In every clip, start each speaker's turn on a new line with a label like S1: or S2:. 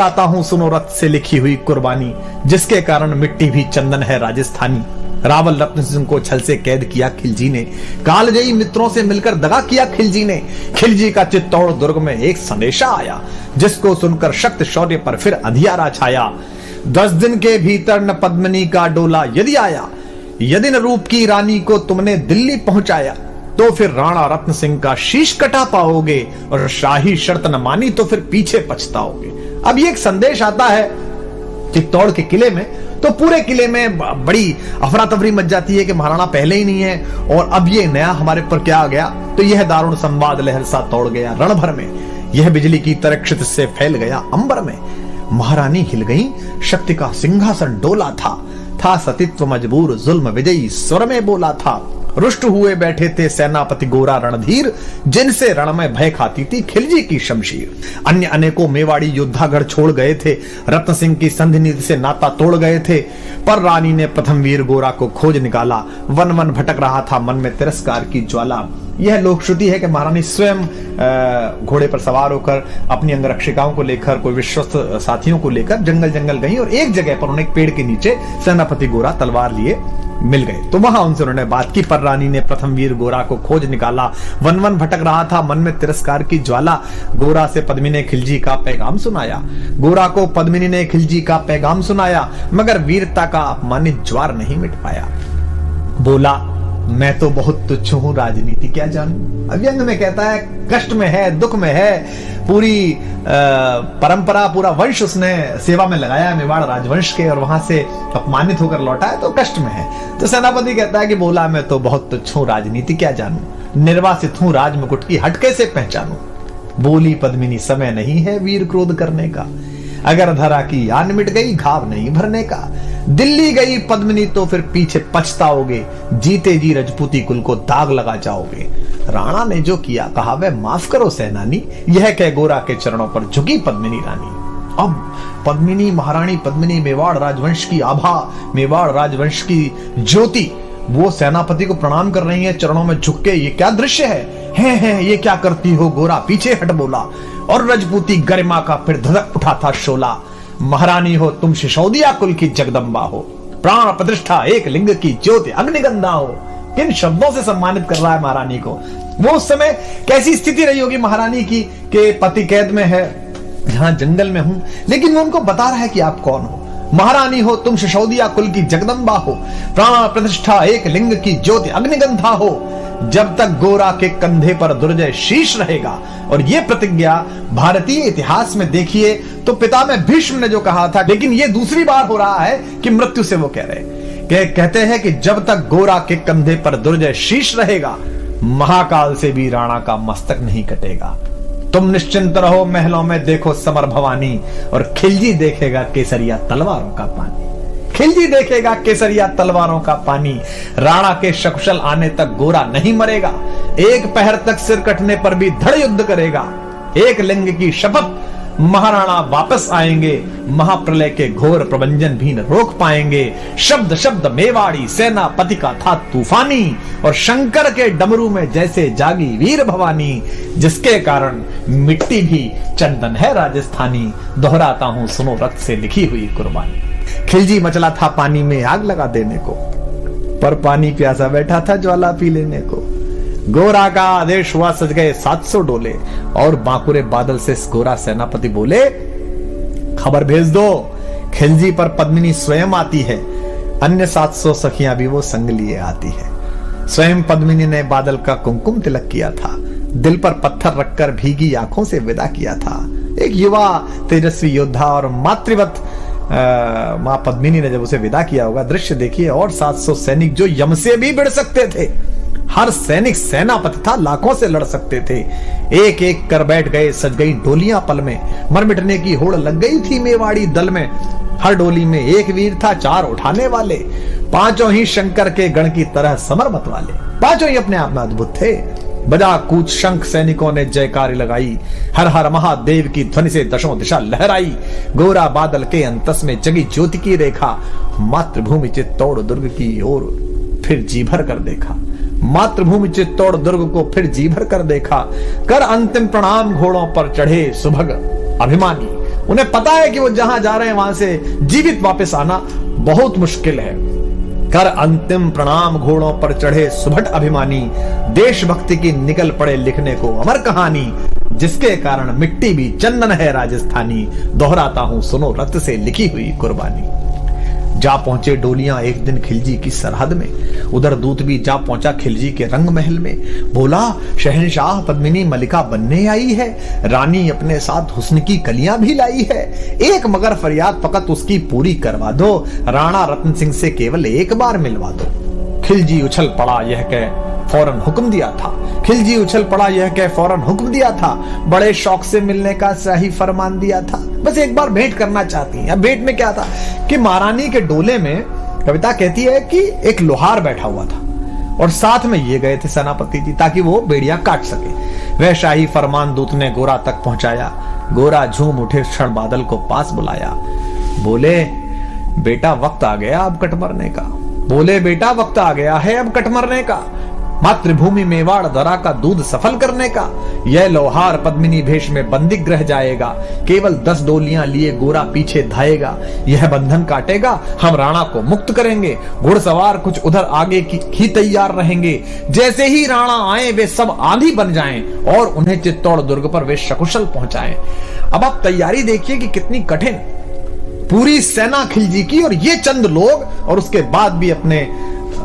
S1: आता हूं सुनो रथ से लिखी हुई कुर्बानी, जिसके कारण मिट्टी भी चंदन है राजस्थानी। रावल रत्न सिंह को छल से कैद किया खिलजी ने, कालजयी मित्रों से मिलकर दगा किया खिलजी ने। खिलजी का चित्तौड़ दुर्ग में एक संदेशा आया, जिसको सुनकर शक्त शौर्य पर फिर अंधियारा छाया। 10 दिन के भीतर न पद्मिनी का डोला यदि आया, यदि न रूप की रानी को तुमने दिल्ली पहुंचाया, तो फिर राणा रत्न सिंह का शीश कटा पाओगे, और शाही शर्त न मानी तो फिर पीछे पछताओगे। अब ये एक संदेश आता है चित्तौड़ के किले में, तो पूरे किले में बड़ी अफरा तफरी मच जाती है कि महाराणा पहले ही नहीं है और अब ये नया हमारे पर क्या आ गया। तो यह दारुण संवाद लहर सा तोड़ गया रण भर में, यह बिजली की तरह क्षित से फैल गया अंबर में। महारानी हिल गई, शक्ति का सिंहासन डोला था सतीत्व मजबूर जुल्म विजयी स्वर में बोला था। रुष्ट हुए बैठे थे सेनापति गोरा रणधीर, जिनसे रण में भय खाती थी खिलजी की शमशीर। अन्य अनेकों मेवाड़ी योद्धागढ़ छोड़ गए थे, रत्न सिंह की संधि नीति से नाता तोड़ गए थे, पर रानी ने प्रथम वीर गोरा को खोज निकाला। वन वन भटक रहा था मन में तिरस्कार की ज्वाला। यह लोक श्रुति है कि महारानी स्वयं घोड़े पर सवार होकर अपनी अंगरक्षिकाओं को लेकर, कोई विश्वस्त साथियों को लेकर जंगल जंगल गई और एक जगह पर उन्हें एक पेड़ के नीचे सेनापति गोरा तलवार लिए मिल गए। तो वहां उनसे उन्होंने बात की, पर रानी ने प्रथम वीर गोरा को खोज निकाला। वन वन भटक रहा था मन में तिरस्कार की ज्वाला। गोरा से पद्मिनी ने खिलजी का पैगाम सुनाया, गोरा को पद्मिनी ने खिलजी का पैगाम सुनाया, मगर वीरता का अपमानित ज्वार नहीं मिट पाया। बोला, मैं तो बहुत तुच्छ हूं, राजनीति क्या जानूं। अव्यंग में कहता है कष्ट में है, दुख में है, पूरी परंपरा, पूरा वंश उसने सेवा में लगाया मेवाड़ राजवंश के, और वहां से अपमानित होकर लौटा है तो कष्ट में है। तो सेनापति कहता है कि बोला, मैं तो बहुत तुच्छ हूं, राजनीति क्या जानूं, निर्वासित हूं, राज मुकुट की हट कैसे पहचानूं। बोली पद्मिनी, समय नहीं है वीर क्रोध करने का, अगर धरा की आन मिट गई घाव नहीं भरने का। दिल्ली गई पद्मिनी तो फिर पीछे पछताओगे, जीते जी रजपूती कुल को दाग लगा जाओगे। राणा ने जो किया कहा वह माफ करो सेनानी, यह कह गोरा के चरणों पर झुकी पद्मिनी रानी। अब पद्मिनी, महारानी पद्मिनी, मेवाड़ राजवंश की आभा, मेवाड़ राजवंश की ज्योति, वो सेनापति को प्रणाम कर रही है चरणों में झुक के। ये क्या दृश्य है ये क्या करती हो गोरा, पीछे हट बोला। और रजपूती गरिमा का फिर धधक उठा था शोला। महारानी हो तुम सिसोदिया कुल की जगदम्बा हो, प्राण प्रतिष्ठा एक लिंग की ज्योति अग्निगंधा हो। किन शब्दों से सम्मानित कर रहा है महारानी को। वो उस समय कैसी स्थिति रही होगी महारानी की कि पति कैद में है, जहां जंगल में हूं, लेकिन वो उनको बता रहा है कि आप कौन हो। महारानी हो तुम सिसोदिया कुल की जगदम्बा हो, प्राण प्रतिष्ठा एक लिंग की ज्योति अग्निगंधा हो। जब तक गोरा के कंधे पर दुर्जय शीश रहेगा। और ये प्रतिज्ञा भारतीय इतिहास में देखिए तो पिता में भीष्म ने जो कहा था, लेकिन ये दूसरी बार हो रहा है कि मृत्यु से वो कह रहे, कहते हैं कि जब तक गोरा के कंधे पर दुर्जय शीश रहेगा, महाकाल से भी राणा का मस्तक नहीं कटेगा। तुम निश्चिंत रहो महलों में देखो समर भवानी, और खिलजी देखेगा केसरिया तलवारों का पानी। खिलजी देखेगा केसरिया तलवारों का पानी। राणा के सकुशल आने तक गोरा नहीं मरेगा, एक पहर तक सिर कटने पर भी धड़ युद्ध करेगा। एक लिंग की शपथ, महाराणा वापस आएंगे, महाप्रलय के घोर प्रबंजन भी न रोक पाएंगे। शब्द शब्द मेवाड़ी सेनापति का था तूफानी, और शंकर के डमरू में जैसे जागी वीर भवानी, जिसके कारण मिट्टी भी चंदन है राजस्थानी। दोहराता हूं सुनो रक्त से लिखी हुई कुर्बानी। खिलजी मचला था पानी में आग लगा देने को, पर पानी प्यासा बैठा था ज्वाला पी लेने को। गोरा का आदेश हुआ, सज गए 700 डोले, और बांकुरे बादल से गोरा सेनापति बोले, खबर भेज दो खिलजी पर पद्मिनी स्वयं आती है, अन्य 700 सखियां भी वो संग लिए आती है। स्वयं पद्मिनी ने बादल का कुमकुम तिलक किया था, दिल पर पत्थर रखकर भीगी आंखों से विदा किया था। एक युवा तेजस्वी योद्धा और मातृवत मां पद्मिनी ने जब उसे विदा किया होगा, दृश्य देखिए। और 700 सैनिक जो यम से भी भिड़ सकते थे, हर सैनिक सेनापति था, लाखों से लड़ सकते थे, एक एक कर बैठ गए। सज गई डोलियां पल में, मर मिटने की होड़ लग गई थी मेवाड़ी दल में। हर डोली में एक वीर था, 4 उठाने वाले, पांचों ही शंकर के गण की तरह समर मत वाले। पांचों ही अपने आप में अद्भुत थे। बजा कूच शंख सैनिकों ने जयकारी लगाई, हर हर महादेव की ध्वनि से दशों दिशा लहराई। गोरा बादल के अंतस में जगी ज्योति की रेखा, मातृभूमि चित्तौड़ दुर्ग की ओर फिर जी भर कर देखा। मातृभूमि चित्तौड़ दुर्ग को फिर जी भर कर देखा। कर अंतिम प्रणाम घोड़ों पर चढ़े सुभग अभिमानी, उन्हें पता है कि वो जहां जा रहे हैं वहां से जीवित वापस आना बहुत मुश्किल है। कर अंतिम प्रणाम घोड़ों पर चढ़े सुभट अभिमानी, देशभक्ति की निकल पड़े लिखने को अमर कहानी, जिसके कारण मिट्टी भी चंदन है राजस्थानी, दोहराता हूं सुनो रक्त से लिखी हुई कुर्बानी। जा पहुंचे डोलियां एक दिन खिलजी की सरहद में, उधर दूत भी जा पहुंचा खिलजी के रंग महल में। बोला शहनशाह पद्मिनी मलिका बनने आई है, रानी अपने साथ हुस्न की कलियां भी लाई है, एक मगर फरियाद फकत उसकी पूरी करवा दो, राणा रतन सिंह से केवल एक बार मिलवा दो। खिलजी उछल पड़ा यह कह फौरन हुक्म दिया था, खिलजी उछल पड़ा यह कह फौरन हुक्म दिया था, बड़े शौक से मिलने का शाही फरमान दिया था। बस एक बार भेंट करना चाहती हैं। अब भेंट में क्या था कि महारानी के डोले में कविता कहती है कि एक लोहार बैठा हुआ था और साथ में ये गए थे सेनापति जी ताकि वो बेड़िया काट सके। वह शाही फरमान दूत ने गोरा तक पहुंचाया। गोरा झूम उठे क्षण बादल को पास बुलाया, बोले बेटा वक्त आ गया अब कट मरने का, बोले बेटा वक्त आ गया है अब कट मरने का, मातृभूमि मेवाड़ दरा का दूध सफल करने का। यह लोहार पद्मिनी भेष में बंदिग रह जाएगा, केवल 10 डोलियां लिए गोरा पीछे धाएगा, यह बंधन काटेगा हम राणा को मुक्त करेंगे। घुड़सवार कुछ उधर आगे की ही तैयार रहेंगे, जैसे ही राणा आए वे सब आंधी बन जाएं और उन्हें चित्तौड़ दुर्ग पर वे सकुशल पहुंचाएं। अब आप तैयारी देखिए कि कितनी कठिन, पूरी सेना खिलजी की और ये चंद लोग, और उसके बाद भी अपने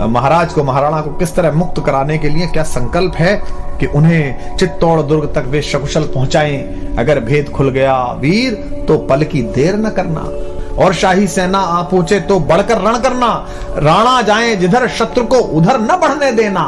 S1: महाराज को महाराणा को किस तरह मुक्त कराने के लिए क्या संकल्प है कि उन्हें चित्तौड़ दुर्ग तक वे सकुशल पहुंचाएं। अगर भेद खुल गया वीर तो पल की देर न करना, और शाही सेना आ पहुंचे तो बढ़कर रण करना, राणा जाए जिधर शत्रु को उधर न बढ़ने देना,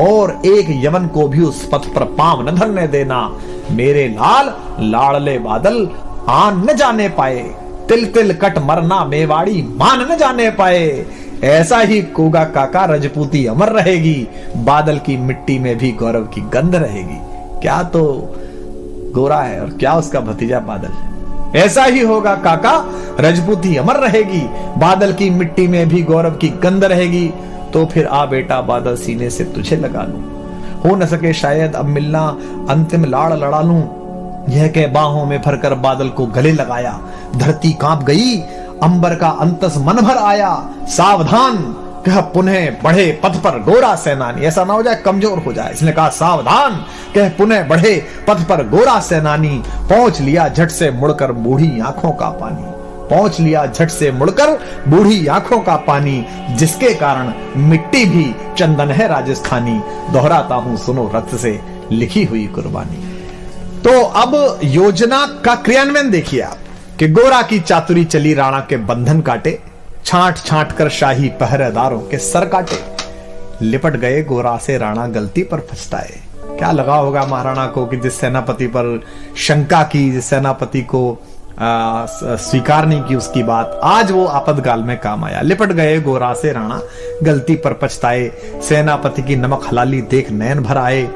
S1: और एक यवन को भी उस पथ पर पांव न धरने देना। मेरे लाल लाड़ले बादल आन न जाने पाए, तिल तिल कट मरना मेवाड़ी मान न जाने पाए। ऐसा ही कोगा काका रजपूती अमर रहेगी, बादल की मिट्टी में भी गौरव की गंध रहेगी। क्या तो गोरा है और क्या उसका भतीजा बादल है। ऐसा ही होगा काका रजपूती अमर रहेगी, बादल की मिट्टी में भी गौरव की गंध रहेगी। तो फिर आ बेटा बादल सीने से तुझे लगा लूं, हो न सके शायद अब मिलना अंतिम लाड़ लड़ा लूं। यह कह बाहों में भरकर बादल को गले लगाया, धरती कांप गई अंबर का अंतस मन भर आया। सावधान कह पुनः बढ़े पथ पर गोरा सेनानी, ऐसा ना हो जाए कमजोर हो जाए, इसने कहा सावधान कह पुनः बढ़े पथ पर गोरा सेनानी। पहुंच लिया झट से मुड़कर बूढ़ी आंखों का पानी, पहुंच लिया झट से मुड़कर बूढ़ी आंखों का पानी, जिसके कारण मिट्टी भी चंदन है राजस्थानी, दोहराता हूं सुनो रक्त से लिखी हुई कुर्बानी। तो अब योजना का क्रियान्वयन देखिए आप कि गोरा की चातुरी चली राणा के बंधन काटे, छांट छांट कर शाही पहरेदारों के सर काटे। लिपट गए गोरा से राणा गलती पर पछताए। क्या लगा होगा महाराणा को कि जिस सेनापति पर शंका की, जिस सेनापति को स्वीकार नहीं की उसकी बात, आज वो आपातकाल में काम आया। लिपट गए गोरा से राणा गलती पर पछताए, सेनापति की नमक हलाली देख नयन भर आए।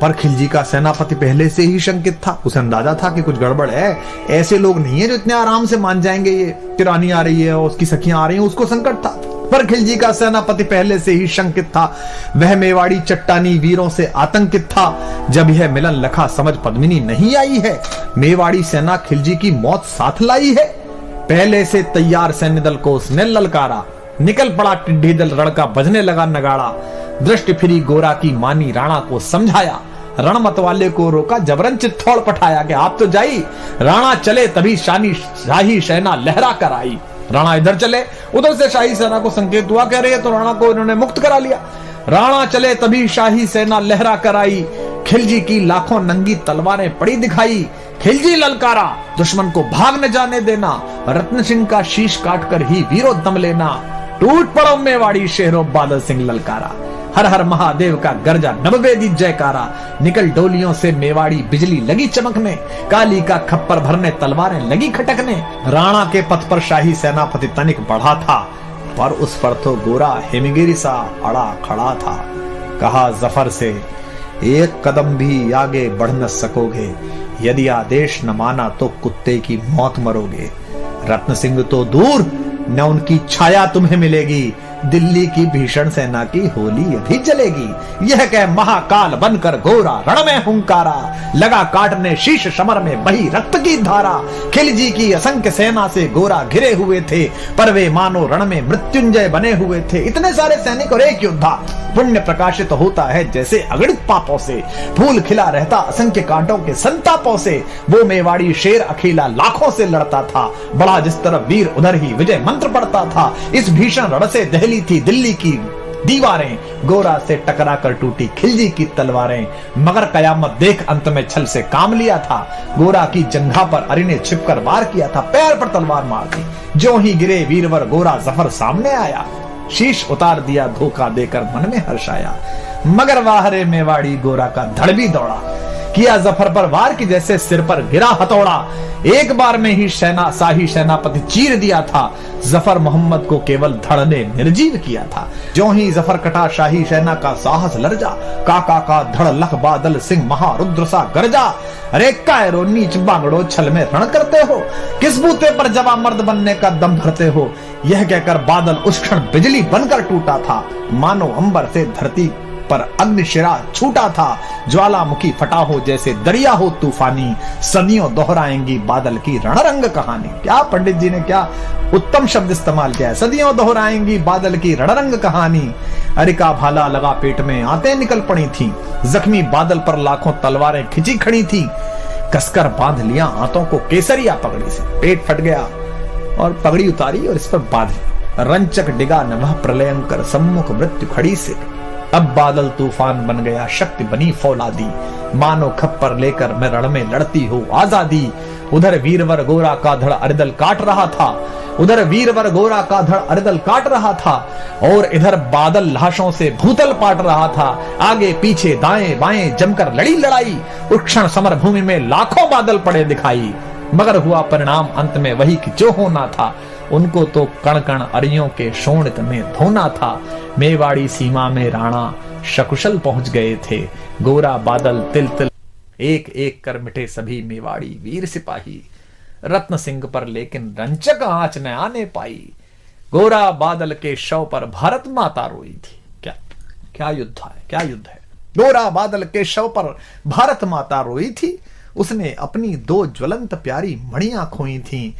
S1: पर खिलजी का सेनापति पहले से ही शंकित था, उसे अंदाजा था कि कुछ गड़बड़ है। ऐसे लोग नहीं है जो इतने आराम से मान जाएंगे ये कि रानी आ रही है और उसकी सखियां आ रही हैं, उसको संकट था। पर खिलजी का सेनापति पहले से ही शंकित था, वह मेवाड़ी चट्टानी वीरों से आतंकित था। जब यह मिलन लखा समझ पद्मिनी नहीं आई है, मेवाड़ी सेना खिलजी की मौत साथ लाई है। पहले से तैयार सैन्य दल को उसने ललकारा, निकल पड़ा टिड्डी दल, रण का बजने लगा नगाड़ा। दृष्टि फिरी गोरा की मानी, राणा को समझाया, रण मतवाले को रोका, जबरन चित्तौड़ पठाया कि आप तो जाई। राणा चले तभी शाही सेना लहरा कर आई। राणा इधर चले, उधर से शाही सेना को संकेत हुआ, कह रही है तो राणा को इन्होंने मुक्त करा लिया। राणा चले तभी शाही सेना लहरा कर आई, खिलजी की लाखों नंगी तलवारें पड़ी दिखाई। खिलजी ललकारा, दुश्मन को भाग न जाने देना, रत्न सिंह का शीश काटकर ही वीरो दम लेना। टूट पड़ो मेवाड़ी शेरों, बादल सिंह ललकारा, हर हर महादेव का गर्जा नववेदी जयकारा। निकल डोलियों से मेवाड़ी बिजली लगी चमकने, काली का खप्पर भरने तलवारें लगी खटकने। राणा के पथ पर शाही सेनापति तनिक बढ़ा था, पर उस पर तो गोरा हिमगिरी सा अड़ा खड़ा था। कहा जफर से, एक कदम भी आगे बढ़ न सकोगे, यदि आदेश न माना तो कुत्ते की मौत मरोगे। रत्न सिंह तो दूर, न उनकी छाया तुम्हें मिलेगी, दिल्ली की भीषण सेना की होली अभी चलेगी। यह कह महाकाल बनकर गोरा रण में हुंकारा, लगा काटने शीश समर में बही रक्त की धारा। खिलजी की असंख्य सेना से गोरा घिरे हुए थे, पर वे मानो रण में मृत्युंजय बने हुए थे। इतने सारे सैनिक और एक योद्धा, पुण्य प्रकाशित होता है जैसे अगणित पापों से, फूल खिला रहता असंख्य कांटों के संतापों से। वो मेवाड़ी शेर अकेला लाखों से लड़ता था, बड़ा जिस तरफ वीर उधर ही विजय मंत्र पढ़ता था। इस भीषण रण से दहली थी दिल्ली की दीवारें, गोरा से टकरा कर टूटी खिलजी की तलवारें। मगर कयामत देख अंत में छल से काम लिया था, गोरा की जंघा पर अरी ने छिपकर वार किया था, पैर पर तलवार मार दी। जो ही गिरे वीरवर गोरा जफर सामने आया, शीश उतार दिया धोखा देकर मन में हर्ष आया। मगर वाहरे मेवाड़ी गोरा का धड़ भी दौड़ा, किया जफर पर वार की जैसे सिर पर गिरा हथौड़ा। एक बार में ही शाही सेनापति चीर दिया था, जफर मोहम्मद को केवल धड़ ने निर्जीव किया था। जो ही जफर कटा शाही सेना का साहस लर्जा, काका का धड़ लख बादल सिंह महारुद्र सा गरजा। अरे कायरो नीच बांगड़ो छल में रण करते हो, किस बूते पर जवा मर्द बनने का दम भरते हो। यह कहकर बादल उस क्षण बिजली बनकर टूटा था, मानो अंबर से धरती पर अग्निशिरा छूटा था। ज्वालामुखी फटा हो जैसे दरिया हो तूफानी, सदियों दोहराएंगी बादल की रणरंग कहानी। क्या पंडित जी ने क्या उत्तम शब्द इस्तेमाल किया है, सदियों दोहराएंगी बादल की रणरंग कहानी। अरिका भाला लगा पेट में आते निकल पड़ी थी, जख्मी बादल पर लाखों तलवारें खिंची खड़ी थी। कसकर बांध लिया हाथों को केसरिया पगड़ी से, पेट फट गया और पगड़ी उतारी और इस पर बांधी। रंचक डिगा न वह प्रलयंकर, सम्मुख मृत्यु खड़ी से। अब बादल तूफान बन गया, शक्ति बनी फौलादी, मानो खप्पर लेकर मैं रण में लड़ती हो आजादी। उधर वीरवर गोरा का धड़ अरिदल काट रहा था, उधर वीरवर गोरा का धड़ अरिदल काट रहा था, और इधर बादल लाशों से भूतल पाट रहा था। आगे पीछे दाएं बाएं जमकर लड़ी लड़ाई, उस क्षण समर भूमि में लाखों बादल पड़े दिखाई। मगर हुआ परिणाम अंत में वही कि जो होना था, उनको तो कण कण अरियों के शोणित में धोना था। मेवाड़ी सीमा में राणा सकुशल पहुंच गए थे, गोरा बादल तिल तिल एक एक कर मिटे सभी मेवाड़ी वीर सिपाही। रत्न सिंह पर लेकिन रंचक आंच न आने पाई, गोरा बादल के शव पर भारत माता रोई थी। क्या क्या युद्ध है, क्या युद्ध है। गोरा बादल के शव पर भारत माता रोई थी, उसने अपनी दो ज्वलंत प्यारी मणियां खोई थीं।